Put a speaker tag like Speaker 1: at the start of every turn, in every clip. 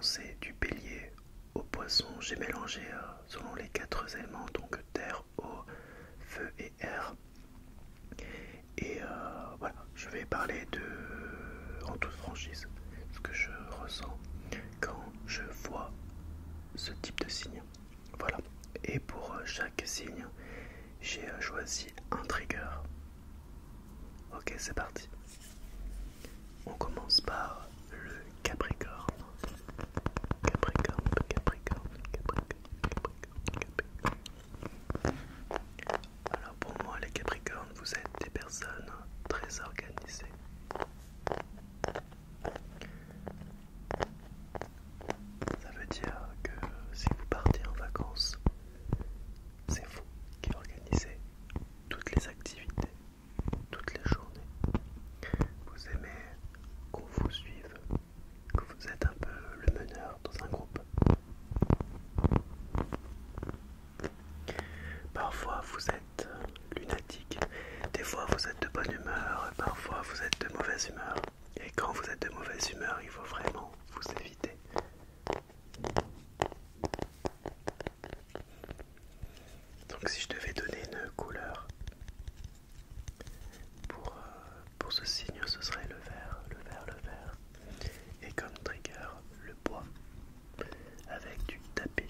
Speaker 1: penser du bélier au poisson. J'ai mélangé selon les 4 éléments, donc terre, eau, feu et air. Et voilà, je vais parler en toute franchise, ce que je ressens quand je vois ce type de signe. Voilà. Et pour chaque signe, j'ai choisi un trigger. Ok, c'est parti. On commence par le Capricorne. Capricorne, Capricorne, Capricorne, Capricorne, Capricorne. Alors pour moi, les Capricornes, vous êtes des personnes très organisées. Ça veut dire que si vous partez en vacances, c'est vous qui organisez toutes les activités, toutes les journées. Vous aimez qu'on vous suive, que vous êtes un peu le meneur dans un groupe. Parfois vous êtes lunatique, des fois vous êtes de bonne humeur, parfois vous êtes de mauvaise humeur. Et quand vous êtes de mauvaise humeur, il faut vraiment vous éviter. Donc si je devais donner une couleur pour ce signe, ce serait le vert, le vert, le vert. Et comme trigger, le bois, avec du tapping,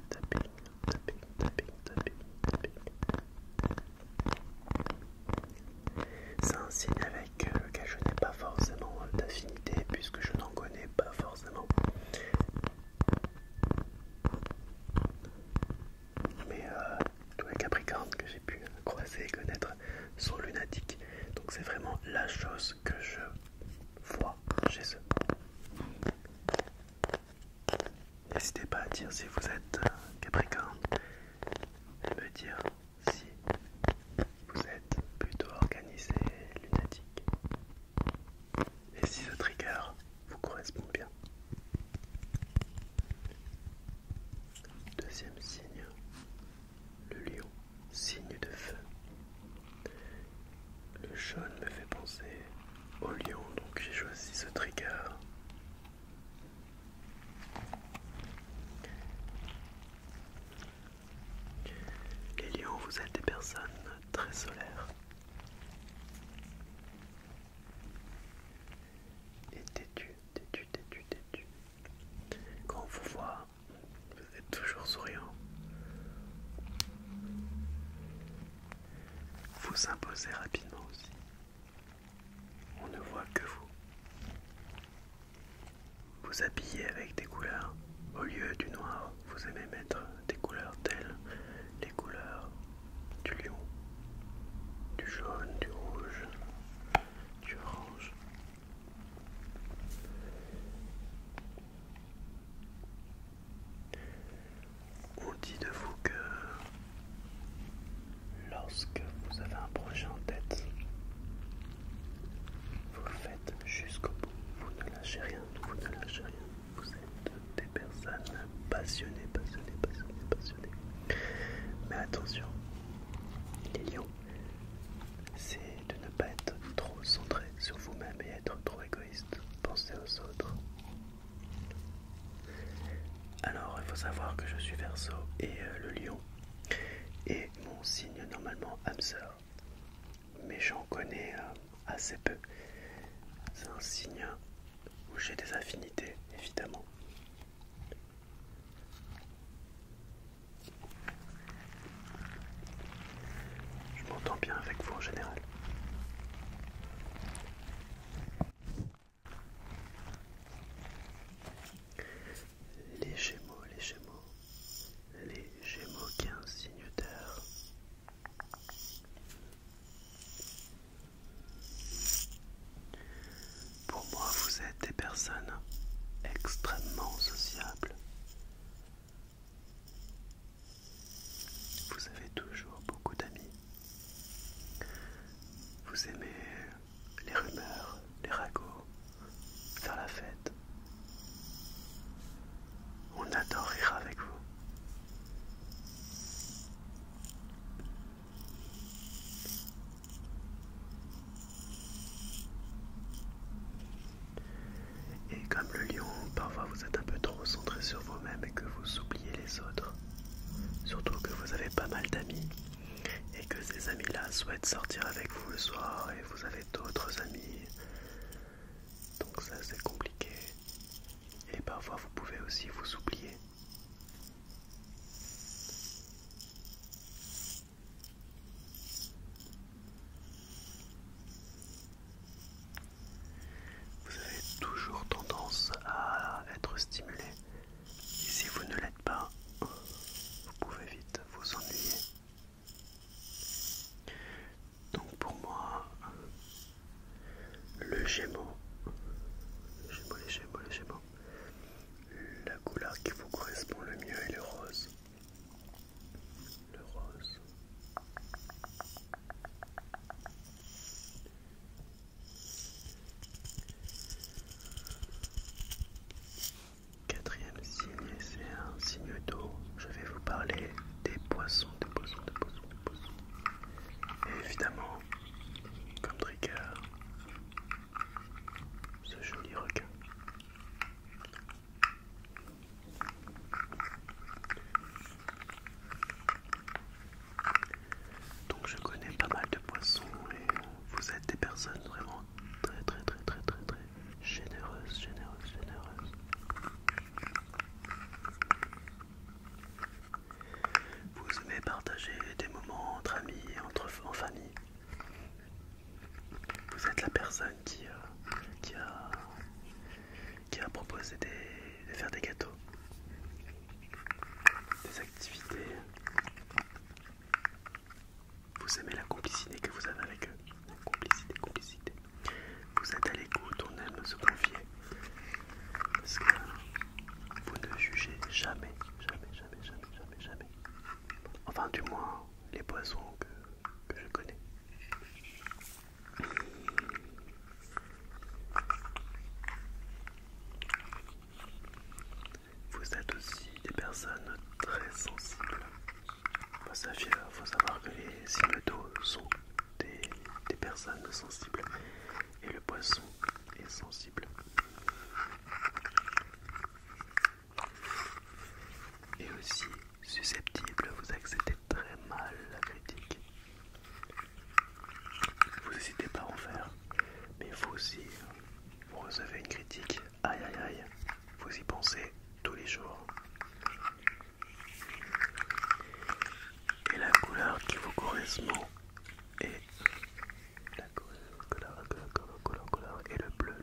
Speaker 1: tapping, tapping, tapping, tapping, tapping. C'est un signe avec lequel je n'ai pas forcément d'affinité puisque je n'en connais pas forcément. Mais tous les Capricornes que j'ai pu croiser et connaître sont lunatiques. Donc c'est vraiment la chose que je vois chez eux. N'hésitez pas à dire si vous êtes Capricorne et me dire si vous êtes plutôt organisé, lunatique. Et si ce trigger vous correspond bien. Deuxième signe, le lion, signe de feu. Le jaune me fait penser au lion, donc j'ai choisi ce trigger. Les lions, vous êtes des personnes très solaires. Et têtues, têtues, têtues, têtues. Quand on vous voit, vous êtes toujours souriant. Vous imposez rapidement aussi. On ne voit que vous. Vous habillez avec des couleurs. Au lieu du noir, vous aimez mettre des couleurs telles les couleurs du lion, du jaune, du rouge, du orange. On dit de vous que lorsque vous avez un projet en tête, vous le faites jusqu'au bout. Vous ne lâchez rien, vous ne lâchez rien. Vous êtes des personnes passionnées, passionnées, passionnées, passionnées. Mais attention, les lions, c'est de ne pas être trop centré sur vous-même et être trop égoïste. Pensez aux autres. Alors, il faut savoir que je suis Verseau et le lion est mon signe normalement âme sœur. Mais j'en connais assez peu. C'est un signe où j'ai des affinités, évidemment. Je m'entends bien avec vous en général. Les Gémeaux, les Gémeaux. Les Gémeaux qui est un signe d'air. Pour moi, vous êtes des personnes extrêmement sociables. Vous avez toujours beaucoup d'amis. Vous aimez les rumeurs, les ragots, faire la fête. On adore rire avec vous. Et comme le lion, parfois vous êtes un peu trop souhaite sortir avec vous le soir et vous avez d'autres amis, donc ça c'est compliqué. Et parfois vous pouvez aussi vous oublier. Vous avez toujours tendance à être stimulé. Et si vous ne l'êtes pas, vous pouvez vite vous ennuyer. Donc pour moi, le Gémeaux, les Gémeaux, la couleur qui vous correspond le mieux est le rose. Le rose. Quatrième signe, c'est un signe d'eau. Je vais vous parler des poissons, des poissons. Et évidemment, comme trigger, ce joli requin. Donc je connais pas mal de poissons et vous êtes des personnes vraiment très généreuses. Vous aimez partager des moments entre amis et en famille. Vous êtes la personne qui a proposé de faire des gâteaux, des activités. Vous aimez la complicité que vous avez avec eux. La complicité. Vous êtes à l'écoute, on aime se confier. Parce que vous ne jugez jamais. Enfin, du moins, les poissons que je connais. Vous êtes aussi des personnes très sensibles. Faut savoir que les signes d'eau sont des personnes sensibles. Et le poisson est sensible. Et aussi susceptible, vous acceptez très mal la critique. Vous n'hésitez pas à en faire, mais vous aussi, vous recevez une critique, aïe, vous y pensez tous les jours. Et la couleur qui vous correspond est la couleur et le bleu.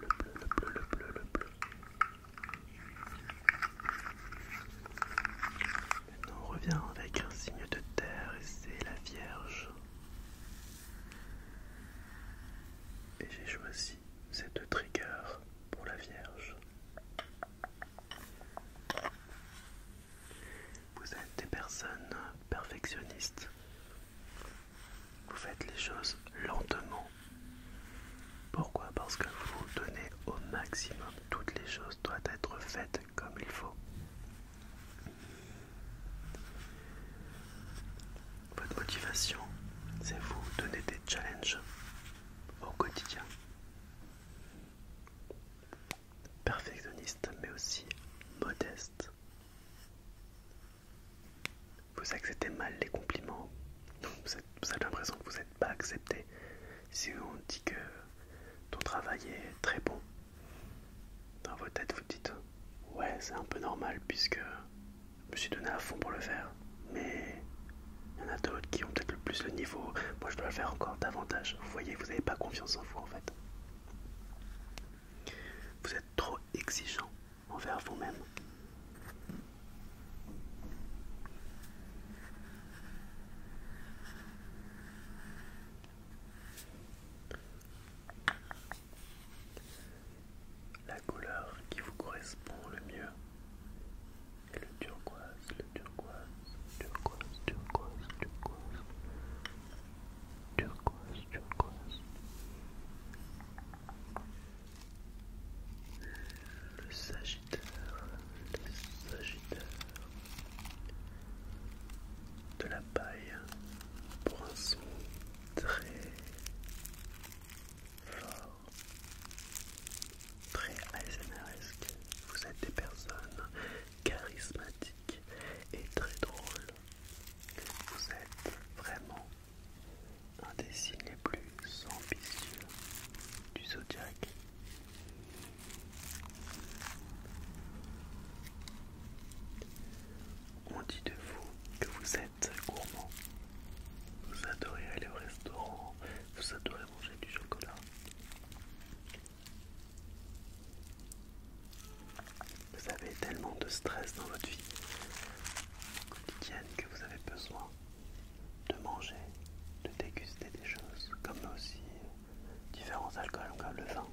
Speaker 1: Maintenant on revient avec un signe de terre et c'est la Vierge. Et j'ai choisi cette trigger pour la Vierge. Vous êtes des personnes perfectionnistes. Vous faites les choses lentement. Pourquoi? Parce que vous vous donnez au maximum. Toutes les choses doivent être faites comme il faut. Votre motivation, c'est vous donner des challenges au quotidien. Perfectionniste, mais aussi modeste. Vous acceptez mal les compliments. Vous avez l'impression que vous n'êtes pas accepté. Si on dit que ton travail est très bon, dans votre tête vous dites ouais, c'est un peu normal puisque je me suis donné à fond pour le faire. Mais il y en a d'autres qui ont peut-être le plus le niveau. Moi je dois le faire encore davantage. Vous voyez, vous n'avez pas confiance en vous en fait. Vous êtes trop exigeant envers vous-même. La couleur qui vous correspond le mieux est le turquoise. Le Sagittaire. stress dans votre vie quotidienne que vous avez besoin de manger, de déguster des choses, comme aussi différents alcools comme le vin.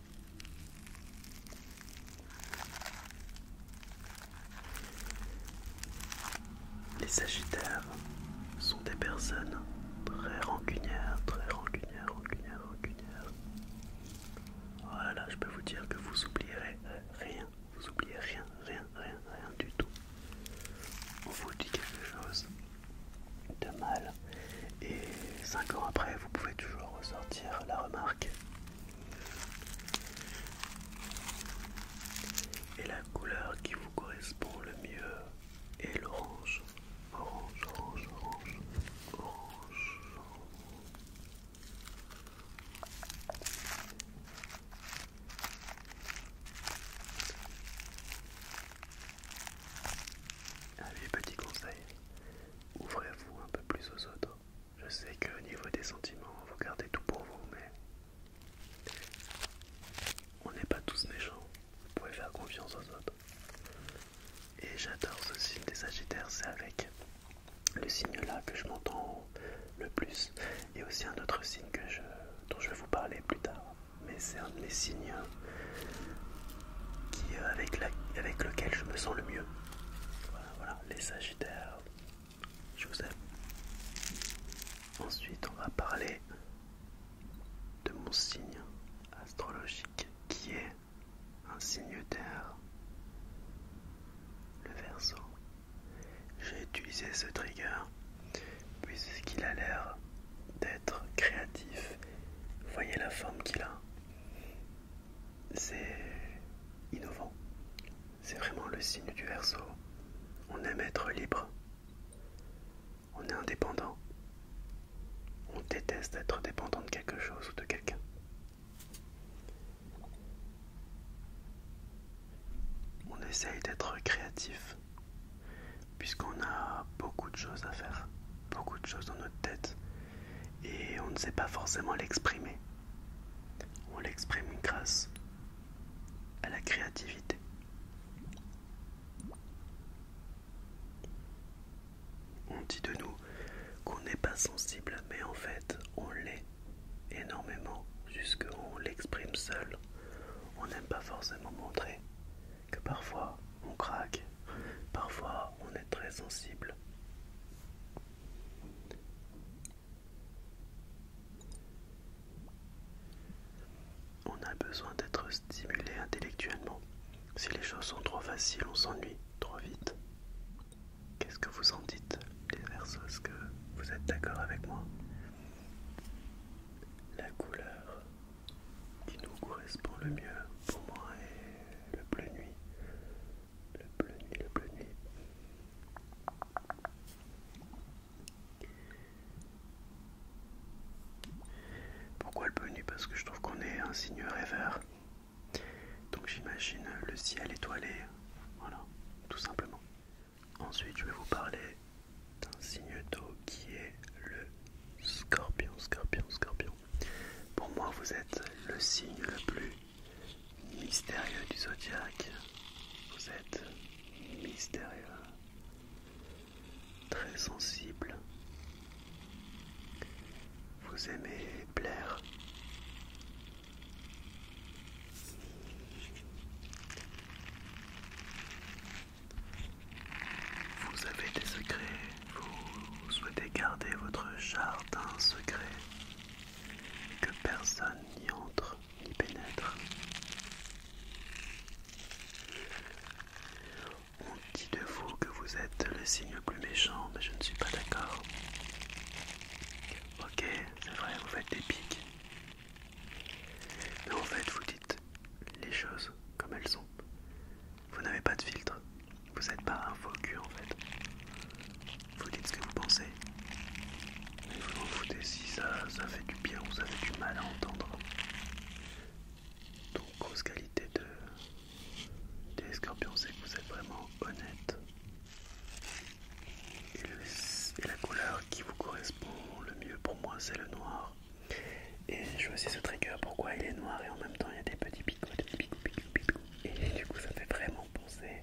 Speaker 1: Les Sagittaires sont des personnes très rancunières, très rancunières, rancunières, rancunières. Voilà, je peux vous dire que vous oublierez rien, vous oubliez rien, rien, rien, rien du tout. On vous dit quelque chose de mal et 5 ans après, vous pouvez toujours ressortir la remarque. Et la couleur qui vous correspond le mieux est l'orange. Orange, orange, orange, orange. Allez, petit conseil, ouvrez-vous un peu plus aux autres. Je sais qu'au niveau des sentiments, vous gardez tout pour vous, mais on n'est pas tous méchants. Vous pouvez faire confiance aux autres. Et j'adore ce signe des Sagittaires, c'est avec le signe là que je m'entends le plus. Et aussi un autre signe dont je vais vous parler plus tard. Mais c'est un de mes signes avec lequel je me sens le mieux. Voilà, voilà, les Sagittaires, je vous aime. Ensuite, on va parler de mon signe astrologique qui est un signe d'air, le Verseau. J'ai utilisé ce trigger puisqu'il a l'air d'être créatif. Vous voyez la forme qu'il a, c'est innovant. C'est vraiment le signe du Verseau. On aime être libre, on est indépendant, on déteste être dépendant de quelque chose ou de quelqu'un. On essaye d'être créatif puisqu'on a beaucoup de choses à faire, beaucoup de choses dans notre tête et on ne sait pas forcément l'exprimer. On l'exprime grâce à la créativité. On dit de nous qu'on n'est pas sensible, mais en fait on l'est énormément, jusqu'on l'exprime seul. On n'aime pas forcément montrer que parfois on craque, parfois on est très sensible. On a besoin d'être stimulé intellectuellement. Si les choses sont trop faciles, on s'ennuie trop vite. Qu'est-ce que vous en dites, les Verseaux? Est-ce que vous êtes d'accord avec moi? La couleur qui nous correspond le mieux pour moi est le bleu nuit. Le bleu nuit, le bleu nuit. Pourquoi le bleu nuit? Parce que je trouve qu'on est un signe rêveur. Donc j'imagine le ciel étoilé. Voilà, tout simplement. Ensuite, je vais vous parler d'un signe d'eau qui est le Scorpion, Scorpion, Scorpion. Pour moi, vous êtes le signe le plus mystérieux du zodiaque. Vous êtes mystérieux, très sensible. Vous aimez plaire. Vous avez des secrets. Vous souhaitez garder votre jardin secret. Que personne n'y entre ni pénètre. On dit de vous que vous êtes le signe le plus méchant, mais je ne suis pas d'accord. Ok, c'est vrai, vous faites des piques. Mais en fait, vous dites les choses comme elles sont. Vous n'avez pas de filtre. Vous n'êtes pas un faux cul en fait. Vous dites ce que vous pensez. Mais vous en foutez si ça fait du bien ou ça fait du mal à entendre. Donc, grosse qualité des Scorpions, c'est que vous êtes vraiment honnête. Et la couleur qui vous correspond le mieux pour moi, c'est le noir. Et j'ai choisi ce trigger. Pourquoi il est noir et en même temps il y a des petits picots, des petits picots, picots, picots. Et du coup, ça fait vraiment penser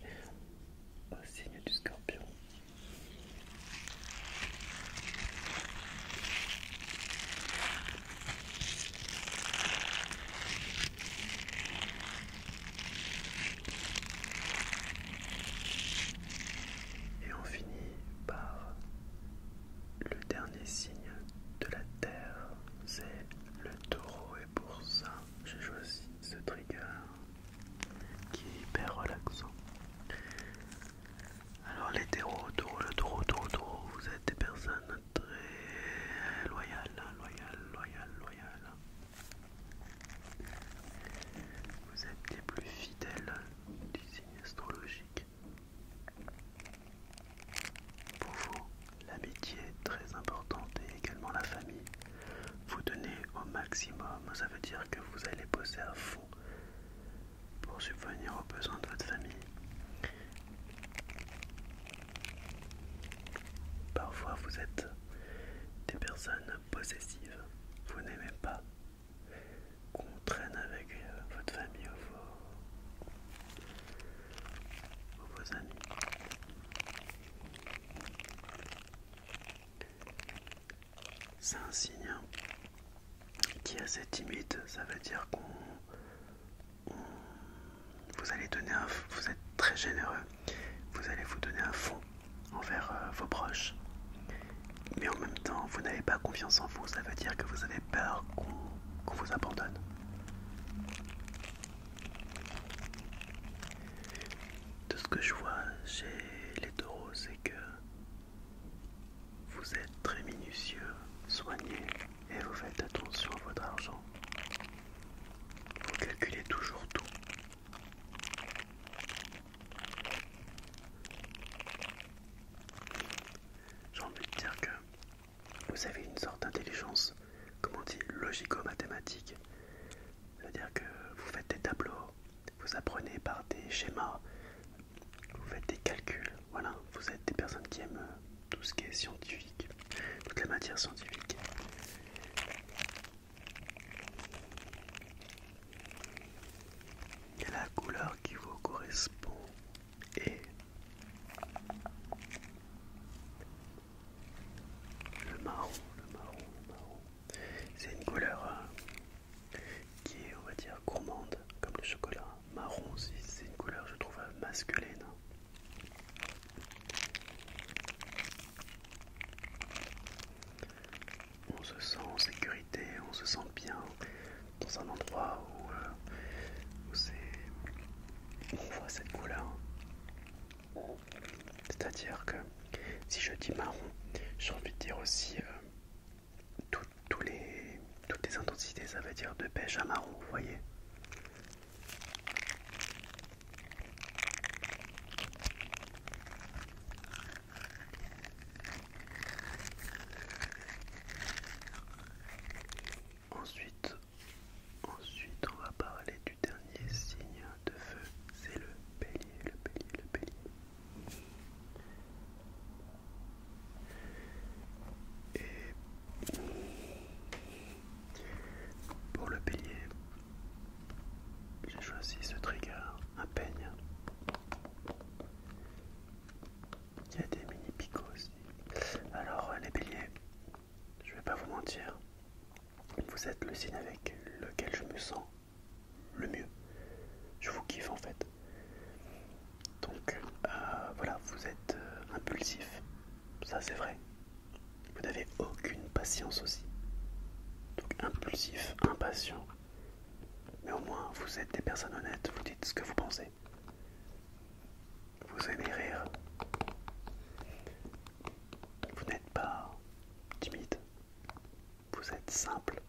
Speaker 1: maximum, ça veut dire que vous allez bosser à fond pour subvenir aux besoins de votre famille. Parfois vous êtes des personnes possessives, vous n'aimez pas qu'on traîne avec votre famille ou vos amis. C'est un signe qui est assez timide, ça veut dire vous allez donner vous êtes très généreux, vous allez vous donner à fond envers vos proches, mais en même temps vous n'avez pas confiance en vous, ça veut dire que vous avez peur qu'on vous abandonne. De ce que je vois chez les taureaux, c'est que vous êtes très minutieux, soignés, et vous faites attention à votre argent. Vous calculez toujours tout. J'ai envie de dire que vous avez une sorte d'intelligence, comme on dit, logico-mathématique. C'est-à-dire que vous faites des tableaux, vous apprenez par des schémas, vous faites des calculs. Voilà, vous êtes des personnes qui aiment tout ce qui est scientifique, toutes les matières scientifiques. Et la couleur qui vous correspond est le marron. C'est une couleur qui est, on va dire, gourmande, comme le chocolat. Marron aussi, c'est une couleur, je trouve, masculine. On se sent en sécurité, on se sent bien dans un endroit où on voit cette couleur. C'est-à-dire que si je dis marron, j'ai envie de dire aussi toutes les intensités, ça veut dire de beige à marron, vous voyez. Ensuite, on va parler du dernier signe de feu, c'est le bélier. Et pour le bélier, j'ai choisi ce trigger, un peigne. Il y a des mini picots aussi. Alors les béliers, je vais pas vous mentir, vous êtes le signe avec lequel je me sens le mieux. Je vous kiffe en fait. Donc voilà, vous êtes impulsif, ça c'est vrai. Vous n'avez aucune patience aussi. Donc impulsif, impatient. Mais au moins vous êtes des personnes honnêtes, vous dites ce que vous pensez. Vous aimez rire. Vous n'êtes pas timide. Vous êtes simple.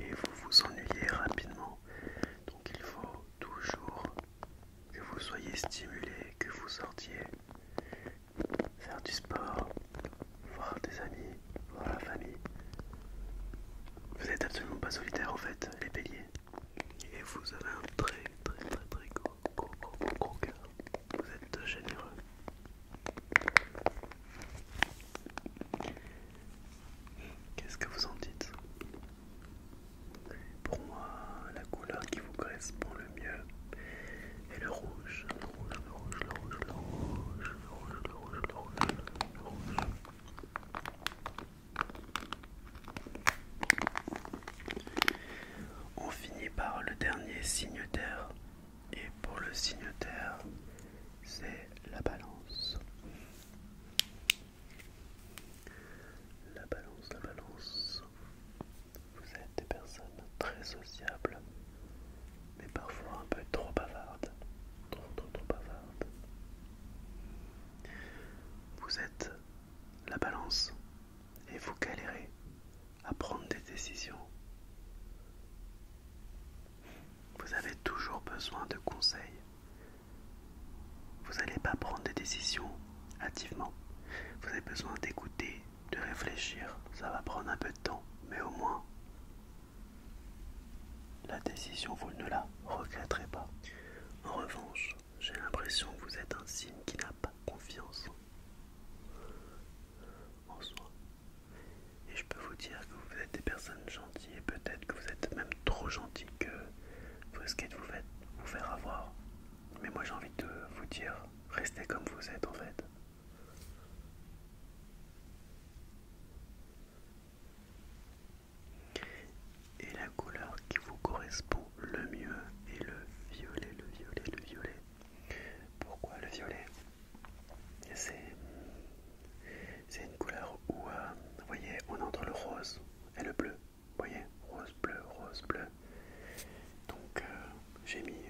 Speaker 1: Et vous vous ennuyez rapidement. Donc il faut toujours que vous soyez stimulé, que vous sortiez, faire du sport, voir des amis, voir la famille. Vous n'êtes absolument pas solitaire en fait, les béliers. Et vous avez un très gros cœur. Vous êtes généreux. réfléchir, ça va prendre un peu de temps, mais au moins, la décision, vous ne la regretterez pas. En revanche, j'ai l'impression que vous êtes un signe qui n'a pas confiance en soi. Et je peux vous dire que vous êtes des personnes gentilles et peut-être que vous êtes même trop gentil que vous risquez de vous faire avoir. Mais moi j'ai envie de vous dire, restez comme vous êtes en fait. Et la couleur qui vous correspond le mieux est le violet, le violet, le violet. Pourquoi le violet? C'est une couleur où, vous voyez, on est entre le rose et le bleu. Vous voyez, rose, bleu, rose, bleu. Donc j'ai mis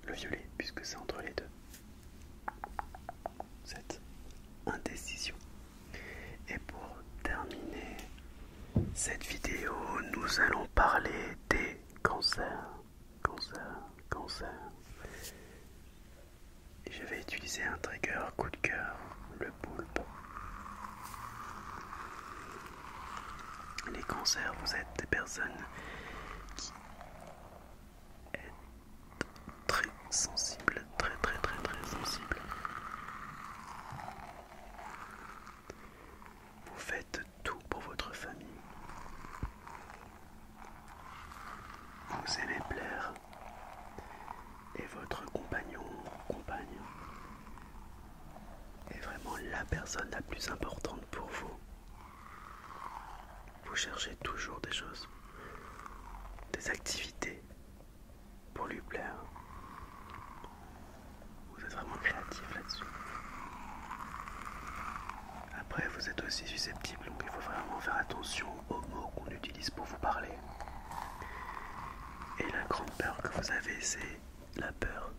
Speaker 1: le violet puisque c'est entre les deux. Cette indécision. Et pour terminer cette vidéo, nous allons parler des cancers. Cancer. Et je vais utiliser un trigger coup de cœur, le poulpe. Les cancers, vous êtes des personnes qui sont très sensibles, très sensibles. Vous faites tout pour votre famille. Vous aimez plaire. Et votre compagnon ou compagne est vraiment la personne la plus importante pour vous. Vous cherchez toujours des choses, des activités pour lui plaire. Vous êtes vraiment créatif là-dessus. Après, vous êtes aussi susceptible, donc il faut vraiment faire attention aux mots qu'on utilise pour vous parler. Et la grande peur que vous avez, c'est la peur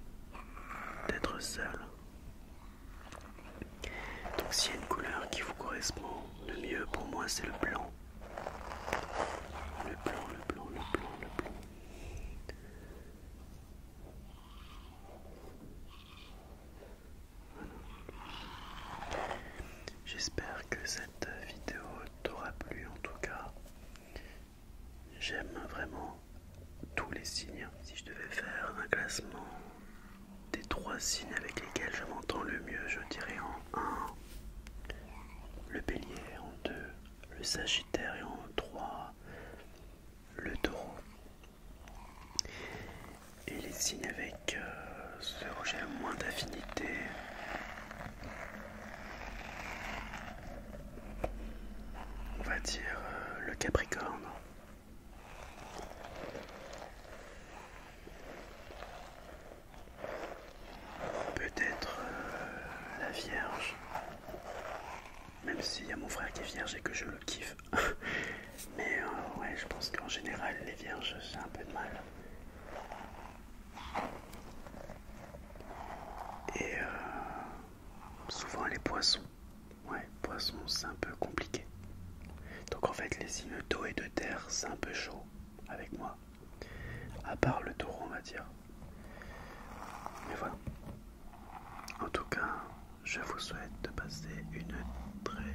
Speaker 1: d'être seul. Donc s'il y a une couleur qui vous correspond le mieux, pour moi c'est le blanc. Le blanc. J'espère que cette vidéo t'aura plu. En tout cas, j'aime vraiment tous les signes. Si je devais faire un classement des 3 signes avec lesquels je m'entends le mieux, je dirais en 1 le bélier, en 2 le sagittaire et en 3 le taureau. Et les signes avec ceux où j'ai le moins d'affinité, on va dire le Capricorne, peut-être la Vierge, même s'il y a mon frère qui est vierge et que je le kiffe. Mais ouais, je pense qu'en général les vierges j'ai un peu de mal. Et souvent les poissons. Ouais, poissons c'est un peu compliqué. Donc en fait les signes d'eau et de terre c'est un peu chaud avec moi. À part le taureau on va dire. Mais voilà. En tout cas, je vous souhaite de passer une très